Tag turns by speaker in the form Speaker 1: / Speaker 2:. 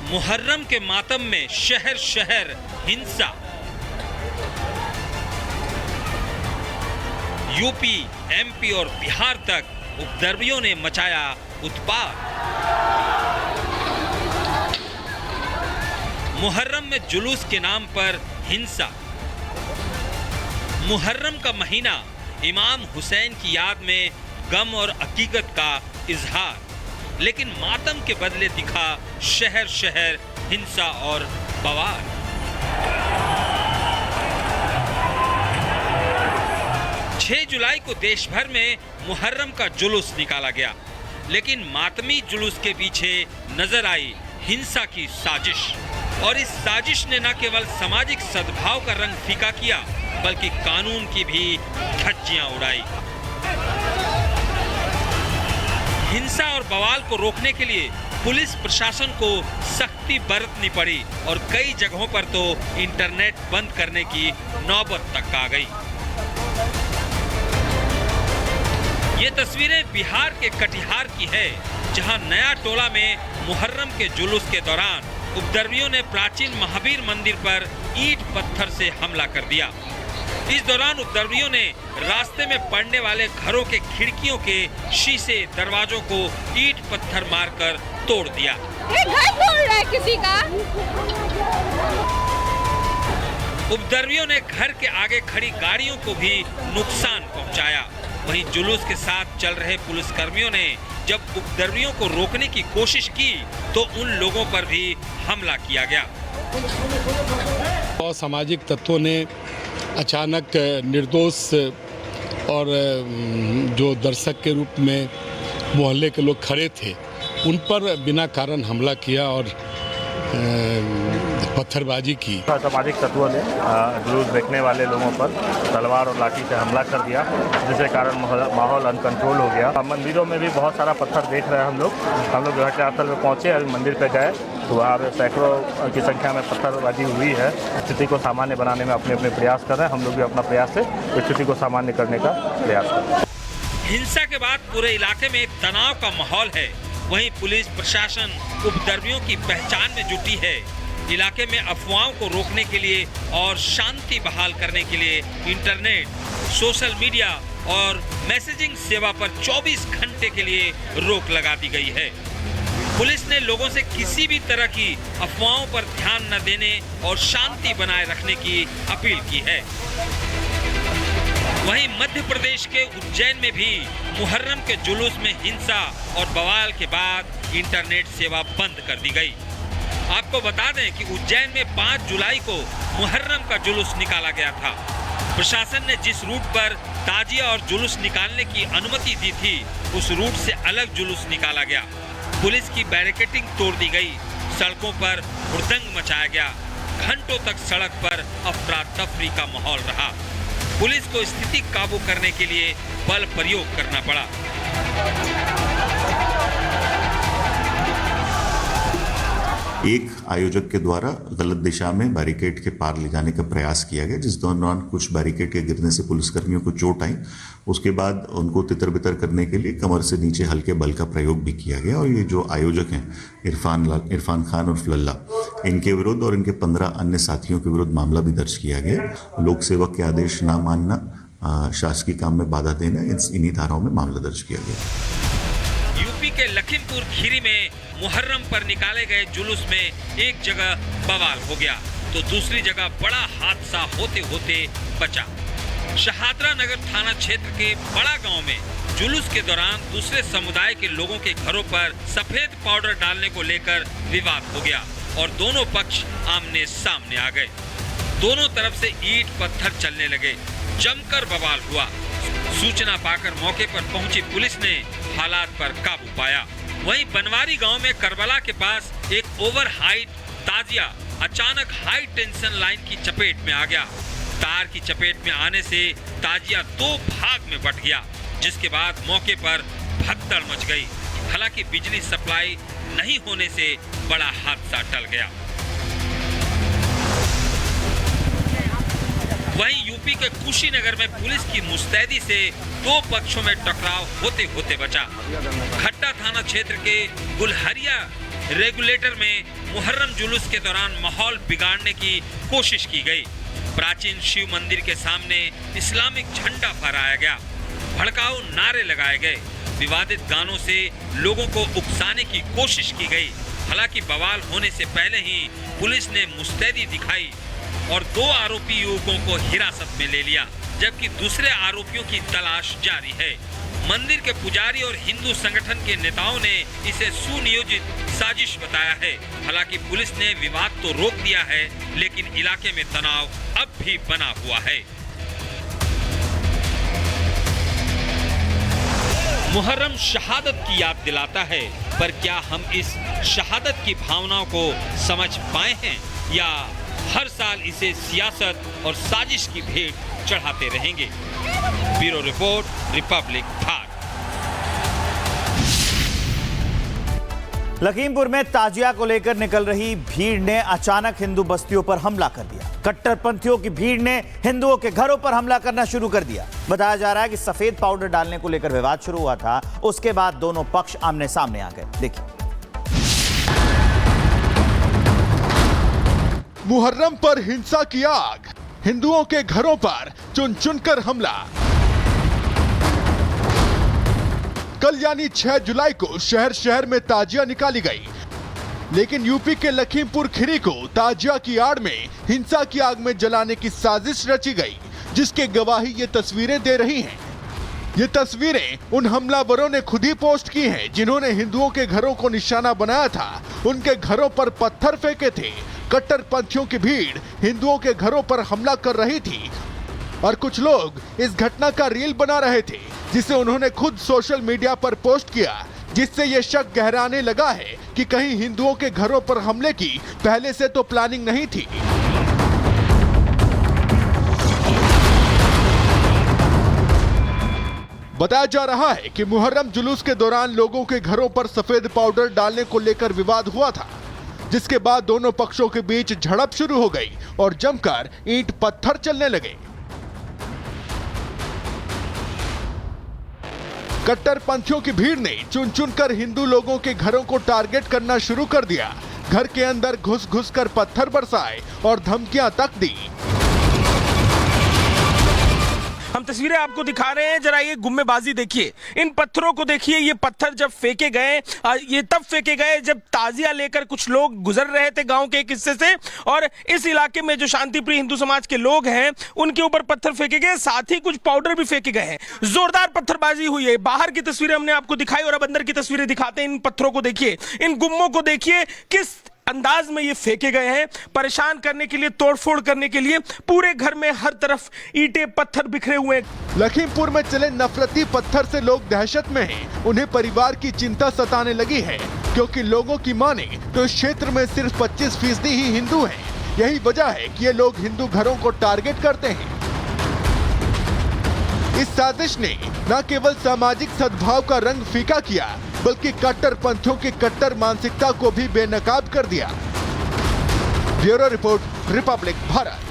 Speaker 1: मुहर्रम के मातम में शहर शहर हिंसा। यूपी, एमपी और बिहार तक उपद्रवियों ने मचाया उत्पात। मुहर्रम में जुलूस के नाम पर हिंसा। मुहर्रम का महीना इमाम हुसैन की याद में गम और अकीकत का इजहार, लेकिन मातम के बदले दिखा शहर शहर हिंसा और बवाल। छह जुलाई को देश भर में मुहर्रम का जुलूस निकाला गया, लेकिन मातमी जुलूस के पीछे नजर आई हिंसा की साजिश। और इस साजिश ने न केवल सामाजिक सद्भाव का रंग फीका किया, बल्कि कानून की भी धज्जियां उड़ाई। हिंसा और बवाल को रोकने के लिए पुलिस प्रशासन को सख्ती बरतनी पड़ी और कई जगहों पर तो इंटरनेट बंद करने की नौबत तक आ गई। ये तस्वीरें बिहार के कटिहार की है, जहां नया टोला में मुहर्रम के जुलूस के दौरान उपद्रवियों ने प्राचीन महावीर मंदिर पर ईंट पत्थर से हमला कर दिया। इस दौरान उपद्रवियों ने रास्ते में पड़ने वाले घरों के खिड़कियों के शीशे, दरवाजों को ईंट पत्थर मारकर तोड़ दिया।
Speaker 2: ये घर तोड़ रहा है किसी का।
Speaker 1: उपद्रवियों ने घर के आगे खड़ी गाड़ियों को भी नुकसान पहुंचाया। वहीं जुलूस के साथ चल रहे पुलिसकर्मियों ने जब उपद्रवियों को रोकने की कोशिश की तो उन लोगों पर भी हमला किया गया।
Speaker 3: असामाजिक तत्वों ने अचानक निर्दोष और जो दर्शक के रूप में मोहल्ले के लोग खड़े थे, उन पर बिना कारण हमला किया और पत्थरबाजी की।
Speaker 4: सामाजिक तत्वों ने जुलूस देखने वाले लोगों पर तलवार और लाठी से हमला कर दिया, जिसके कारण माहौल अनकंट्रोल हो गया। मंदिरों में भी बहुत सारा पत्थर देख रहे हैं हम लोग घटनास्थल में पहुंचे, अभी मंदिर पे गए तो वहाँ पे सैकड़ों की संख्या में पत्थरबाजी हुई है। स्थिति को सामान्य बनाने में अपने अपने प्रयास कर रहे हैं। हम लोग भी अपना प्रयास से स्थिति को सामान्य करने का प्रयास कर रहे हैं।
Speaker 1: हिंसा के बाद पूरे इलाके में तनाव का माहौल है। वहीं पुलिस प्रशासन उपद्रवियों की पहचान में जुटी है। इलाके में अफवाहों को रोकने के लिए और शांति बहाल करने के लिए इंटरनेट, सोशल मीडिया और मैसेजिंग सेवा पर 24 घंटे के लिए रोक लगा दी गई है। पुलिस ने लोगों से किसी भी तरह की अफवाहों पर ध्यान न देने और शांति बनाए रखने की अपील की है। वहीं मध्य प्रदेश के उज्जैन में भी मुहर्रम के जुलूस में हिंसा और बवाल के बाद इंटरनेट सेवा बंद कर दी गई। आपको बता दें कि उज्जैन में 5 जुलाई को मुहर्रम का जुलूस निकाला गया था। प्रशासन ने जिस रूट पर ताजिया और जुलूस निकालने की अनुमति दी थी, उस रूट से अलग जुलूस निकाला गया। पुलिस की बैरिकेडिंग तोड़ दी गई, सड़कों पर हुड़दंग मचाया गया। घंटों तक सड़क पर अफरा तफरी का माहौल रहा। पुलिस को स्थिति काबू करने के लिए बल प्रयोग करना पड़ा।
Speaker 5: एक आयोजक के द्वारा गलत दिशा में बैरिकेड के पार ले जाने का प्रयास किया गया, जिस दौरान कुछ बैरिकेड के गिरने से पुलिसकर्मियों को चोट आई। उसके बाद उनको तितर बितर करने के लिए कमर से नीचे हल्के बल का प्रयोग भी किया गया। और ये जो आयोजक हैं इरफान खान और फलल्ला, इनके विरुद्ध और इनके 15 अन्य साथियों के विरुद्ध मामला भी दर्ज किया गया। लोक सेवक के आदेश न मानना, शासकीय काम में बाधा देना, इन्हीं धाराओं में मामला दर्ज किया गया।
Speaker 1: यूपी के लखीमपुर खीरी में मुहर्रम पर निकाले गए जुलूस में एक जगह बवाल हो गया तो दूसरी जगह बड़ा हादसा होते होते बचा। शहादरा नगर थाना क्षेत्र के बड़ा गांव में जुलूस के दौरान दूसरे समुदाय के लोगों के घरों पर सफेद पाउडर डालने को लेकर विवाद हो गया और दोनों पक्ष आमने सामने आ गए। दोनों तरफ से ईंट पत्थर चलने लगे, जमकर बवाल हुआ। सूचना पाकर मौके पर पहुंची पुलिस ने हालात पर काबू पाया। वहीं बनवारी गांव में करबला के पास एक ओवर हाइट ताजिया अचानक हाई टेंशन लाइन की चपेट में आ गया। तार की चपेट में आने से ताजिया 2 भाग में बट गया, जिसके बाद मौके पर भगदड़ मच गई। हालांकि बिजली सप्लाई नहीं होने से बड़ा हादसा टल गया। वहीं यूपी के कुशीनगर में पुलिस की मुस्तैदी से 2 पक्षों में टकराव होते होते बचा। खट्टा थाना क्षेत्र के गुलहरिया रेगुलेटर में मुहर्रम जुलूस के दौरान माहौल बिगाड़ने की कोशिश की गई। प्राचीन शिव मंदिर के सामने इस्लामिक झंडा फहराया गया, भड़काऊ नारे लगाए गए, विवादित गानों से लोगों को उकसाने की कोशिश की गई। हालांकि बवाल होने से पहले ही पुलिस ने मुस्तैदी दिखाई और 2 आरोपी युवकों को हिरासत में ले लिया, जबकि दूसरे आरोपियों की तलाश जारी है। मंदिर के पुजारी और हिंदू संगठन के नेताओं ने इसे सुनियोजित साजिश बताया है। हालांकि पुलिस ने विवाद तो रोक दिया है, लेकिन इलाके में तनाव अब भी बना हुआ है। मुहर्रम शहादत की याद दिलाता है, पर क्या हम इस शहादत की भावनाओं को समझ पाए हैं या हर साल इसे सियासत और साजिश की भेंट चढ़ाते रहेंगे? Bureau report, Republic Bharat.
Speaker 6: Lakhimpur में ताजिया को लेकर निकल रही भीड़ ने अचानक हिंदू बस्तियों पर हमला कर दिया। कट्टरपंथियों की भीड़ ने हिंदुओं के घरों पर हमला करना शुरू कर दिया। बताया जा रहा है कि सफेद पाउडर डालने को लेकर विवाद शुरू हुआ था, उसके बाद दोनों पक्ष आमने सामने आ गए। देखिए।
Speaker 7: मुहर्रम पर हिंसा की आग, हिंदुओं के घरों पर चुन चुनकर हमला। कल यानी 6 जुलाई को शहर शहर में ताजिया निकाली गई, लेकिन यूपी के लखीमपुर खीरी को ताजिया की आड़ में हिंसा की आग में जलाने की साजिश रची गई, जिसके गवाही ये तस्वीरें दे रही हैं। ये तस्वीरें उन हमलावरों ने खुद ही पोस्ट की हैं, जिन्होंने हिंदुओं के घरों को निशाना बनाया था, उनके घरों पर पत्थर फेंके थे। कट्टरपंथियों की भीड़ हिंदुओं के घरों पर हमला कर रही थी और कुछ लोग इस घटना का रील बना रहे थे, जिसे उन्होंने खुद सोशल मीडिया पर पोस्ट किया, जिससे ये शक गहराने लगा है कि कहीं हिंदुओं के घरों पर हमले की पहले से तो प्लानिंग नहीं थी। बताया जा रहा है कि मुहर्रम जुलूस के दौरान लोगों के घरों पर सफेद पाउडर डालने को लेकर विवाद हुआ था, जिसके बाद दोनों पक्षों के बीच झड़प शुरू हो गई और जमकर ईंट पत्थर चलने लगे। कट्टरपंथियों की भीड़ ने चुन चुनकर हिंदू लोगों के घरों को टारगेट करना शुरू कर दिया। घर के अंदर घुस घुस कर पत्थर बरसाए और धमकियां तक दी।
Speaker 8: हम तस्वीरें आपको दिखा रहे हैं, जरा ये गुम्मेबाजी देखिए, इन पत्थरों को देखिए। ये पत्थर जब फेंके गए, ये तब फेंके गए जब ताजिया लेकर कुछ लोग गुजर रहे थे गांव के एक हिस्से से, और इस इलाके में जो शांतिप्रिय हिंदू समाज के लोग हैं उनके ऊपर पत्थर फेंके गए, साथ ही कुछ पाउडर भी फेंके गए हैं। जोरदार पत्थरबाजी हुई है। बाहर की तस्वीरें हमने आपको दिखाई और अब अंदर की तस्वीरें दिखाते हैं। इन पत्थरों को देखिए, इन गुम्मों को देखिए, किस अंदाज में ये फेंके गए हैं, परेशान करने के लिए, तोड़फोड़ करने के लिए। पूरे घर में हर तरफ ईंटें पत्थर बिखरे हुए हैं।
Speaker 7: लखीमपुर में चले नफरती पत्थर से लोग दहशत में हैं। उन्हें परिवार की चिंता सताने लगी है, क्योंकि लोगों की माने तो इस क्षेत्र में सिर्फ 25% ही हिंदू हैं। यही वजह है कि ये लोग हिंदू घरों को टारगेट करते हैं। इस साजिश ने न केवल सामाजिक सद्भाव का रंग फीका किया, बल्कि कट्टरपंथियों की कट्टर मानसिकता को भी बेनकाब कर दिया। Bureau report, Republic Bharat.